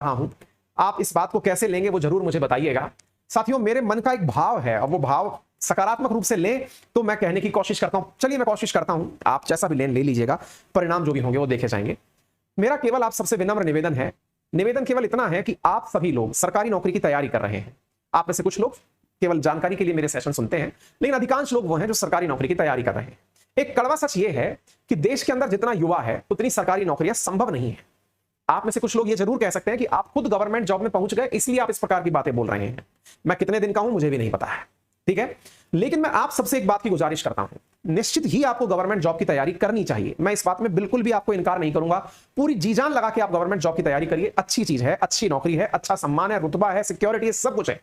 रहा हूं, आप इस बात को कैसे लेंगे वो जरूर मुझे बताइएगा। साथियों, मेरे मन का एक भाव है और वो भाव सकारात्मक रूप से लें तो मैं कहने की कोशिश करता हूं। चलिए मैं कोशिश करता हूं, आप जैसा भी ले लीजिएगा, परिणाम जो भी होंगे वो देखे जाएंगे। मेरा केवल आप सबसे विनम्र निवेदन है, निवेदन केवल इतना है कि आप सभी लोग सरकारी नौकरी की तैयारी कर रहे हैं। आप में से कुछ लोग केवल जानकारी के लिए मेरे सेशन सुनते हैं, लेकिन अधिकांश लोग वो हैं जो सरकारी नौकरी की तैयारी कर रहे हैं। एक कड़वा सच ये है कि देश के अंदर जितना युवा है उतनी सरकारी नौकरियां संभव नहीं है। आप में से कुछ लोग ये जरूर कह सकते हैं कि आप खुद गवर्नमेंट जॉब में पहुंच गए इसलिए आप इस प्रकार की बातें बोल रहे हैं। मैं कितने दिन का हूं मुझे भी नहीं पता है, ठीक है, लेकिन मैं आप सबसे एक बात की गुजारिश करता हूं, निश्चित ही आपको गवर्नमेंट जॉब की तैयारी करनी चाहिए। मैं इस बात में बिल्कुल भी आपको इनकार नहीं करूंगा। पूरी जी जान लगा के आप गवर्नमेंट जॉब की तैयारी करिए, अच्छी चीज है, अच्छी नौकरी है, अच्छा सम्मान है, रुतबा है, सिक्योरिटी है, सब कुछ है।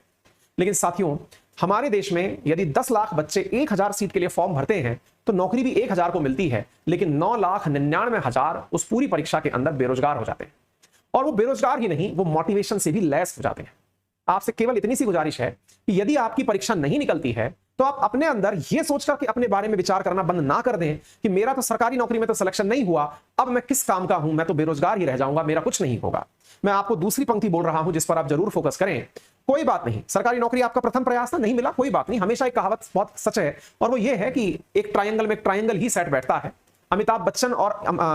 लेकिन साथियों, हमारे देश में यदि 10 लाख बच्चे 1000 सीट के लिए फॉर्म भरते हैं तो नौकरी भी 1000 को मिलती है, लेकिन 9,99,000 उस पूरी परीक्षा के अंदर बेरोजगार हो जाते हैं। और वो बेरोजगार ही नहीं, वो मोटिवेशन से भी लैस हो जाते हैं। आपसे केवल इतनी सी गुजारिश है कि यदि आपकी परीक्षा नहीं निकलती है तो आप अपने अंदर यह सोचकर कि अपने बारे में विचार करना बंद ना कर दें कि मेरा तो सरकारी नौकरी में तो सिलेक्शन नहीं हुआ, अब मैं किस काम का हूं, मैं तो बेरोजगार ही रह जाऊंगा, मेरा कुछ नहीं होगा। मैं आपको दूसरी पंक्ति बोल रहा हूं जिस पर आप जरूर फोकस करें। कोई बात नहीं, सरकारी नौकरी आपका प्रथम प्रयास था, नहीं मिला, कोई बात नहीं। हमेशा एक कहावत बहुत सच है और वो ये है कि एक ट्रायंगल में एक ट्रायंगल ही सेट बैठता है। अमिताभ बच्चन और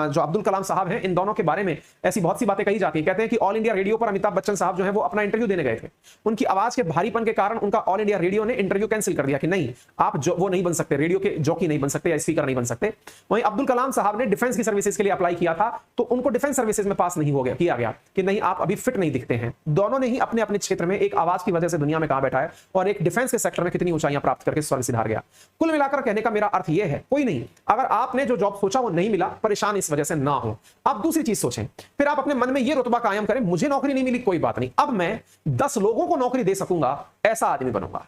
जो अब्दुल कलाम साहब हैं, इन दोनों के बारे में ऐसी बहुत सी बातें कही जाती हैं। कहते हैं कि ऑल इंडिया रेडियो पर अमिताभ बच्चन साहब जो है वो अपना इंटरव्यू देने गए थे। उनकी आवाज के भारीपन के कारण उनका ऑल इंडिया रेडियो ने इंटरव्यू कैंसिल कर दिया कि नहीं, आप जो वो नहीं बन सकते, रेडियो के जॉकी नहीं बन सकते या स्पीकर नहीं बन सकते। वहीं अब्दुल कलाम साहब ने डिफेंस की सर्विसेज के लिए अप्लाई किया था तो उनको डिफेंस सर्विसेज में पास नहीं हो गया, किया गया कि नहीं, आप अभी फिट नहीं दिखते हैं। दोनों ने ही अपने अपने क्षेत्र में एक आवाज की वजह से दुनिया में कहां बैठा है और एक डिफेंस के सेक्टर में कितनी ऊंचाइयां प्राप्त करके स्वर्ग सिधार गया। कुल मिलाकर कहने का मेरा अर्थ यह है, कोई नहीं, अगर आपने जो जॉब सोचा वो नहीं मिला, परेशान इस वजह से ना हो। आप दूसरी चीज सोचें, फिर आप अपने मन में यह रुतबा कायम करें, मुझे नौकरी नहीं मिली कोई बात नहीं, अब मैं 10 लोगों को नौकरी दे सकूंगा, ऐसा आदमी बनूंगा।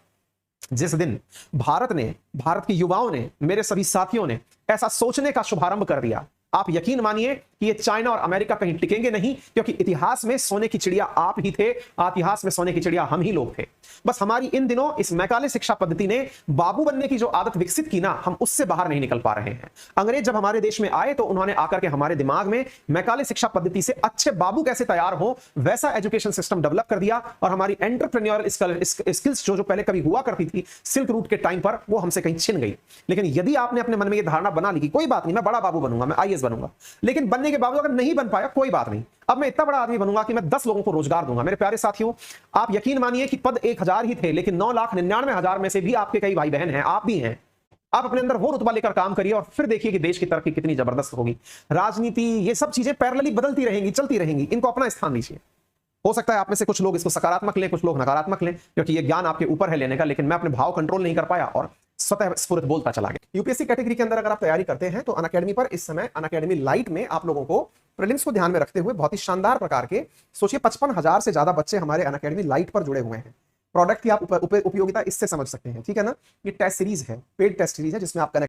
जिस दिन भारत ने, भारत के युवाओं ने, मेरे सभी साथियों ने ऐसा सोचने का शुभारंभ कर दिया, आप यकीन मानिए कि ये चाइना और अमेरिका कहीं टिकेंगे नहीं, क्योंकि इतिहास में सोने की चिड़िया आप ही थे, इतिहास में सोने की चिड़िया हम ही लोग थे। बस हमारी इन दिनों इस मैकाले शिक्षा पद्धति ने बाबू बनने की जो आदत विकसित की ना, हम उससे बाहर नहीं निकल पा रहे हैं। अंग्रेज जब हमारे देश में आए तो उन्होंने आकर के हमारे दिमाग में मैकाले शिक्षा पद्धति से अच्छे बाबू कैसे तैयार हो वैसा एजुकेशन सिस्टम डेवलप कर दिया और हमारी एंटरप्रेन्योरल स्किल्स जो पहले कभी हुआ करती थी सिल्क रूट के टाइम पर, वो हमसे कहीं छिन गई। लेकिन यदि आपने अपने मन में यह धारणा बना ली कि कोई बात नहीं, मैं बड़ा बाबू बनूंगा, मैं आईएएस बनूंगा, लेकिन बनने के बावजूद अगर नहीं बन पाया कोई बात नहीं, अब मैं इतना बड़ा आदमी बनूंगा कि मैं 10 लोगों को रोजगार दूंगा। मेरे प्यारे साथियों, आप यकीन मानिए कि पद 1000 ही थे, लेकिन 9,99,000 में से भी आपके कई भाई बहन हैं, आप भी हैं। आप अपने अंदर वो रुतबा लेकर काम करिए और फिर देखिए कि देश की तरक्की कितनी जबरदस्त होगी। राजनीति, ये सब चीजें पैरेलली बदलती रहेंगी, चलती रहेंगी, इनको अपना स्थान दीजिए। हो सकता है आप में से कुछ लोग इसको सकारात्मक लें, कुछ लोग नकारात्मक लें, क्योंकि ये ज्ञान आपके ऊपर है लेने का, लेकिन मैं अपने भाव कंट्रोल नहीं कर पाया और स्वतः स्फुरित बोलता चला गया। यूपीएससी कैटेगरी के अंदर अगर आप तैयारी करते हैं तो अनअकैडमी पर इस समय अनअकैडमी लाइट में आप लोगों को प्रीलिम्स को ध्यान में रखते हुए बहुत ही शानदार प्रकार के, सोचिए 55,000 से ज्यादा बच्चे हमारे अनअकैडमी लाइट पर जुड़े हुए हैं। प्रोडक्ट की आप उपयोगिता इससे समझ सकते हैं, ठीक है ना। ये टेस्ट सीरीज है, पेड टेस्ट सीरीज है जिसमें आप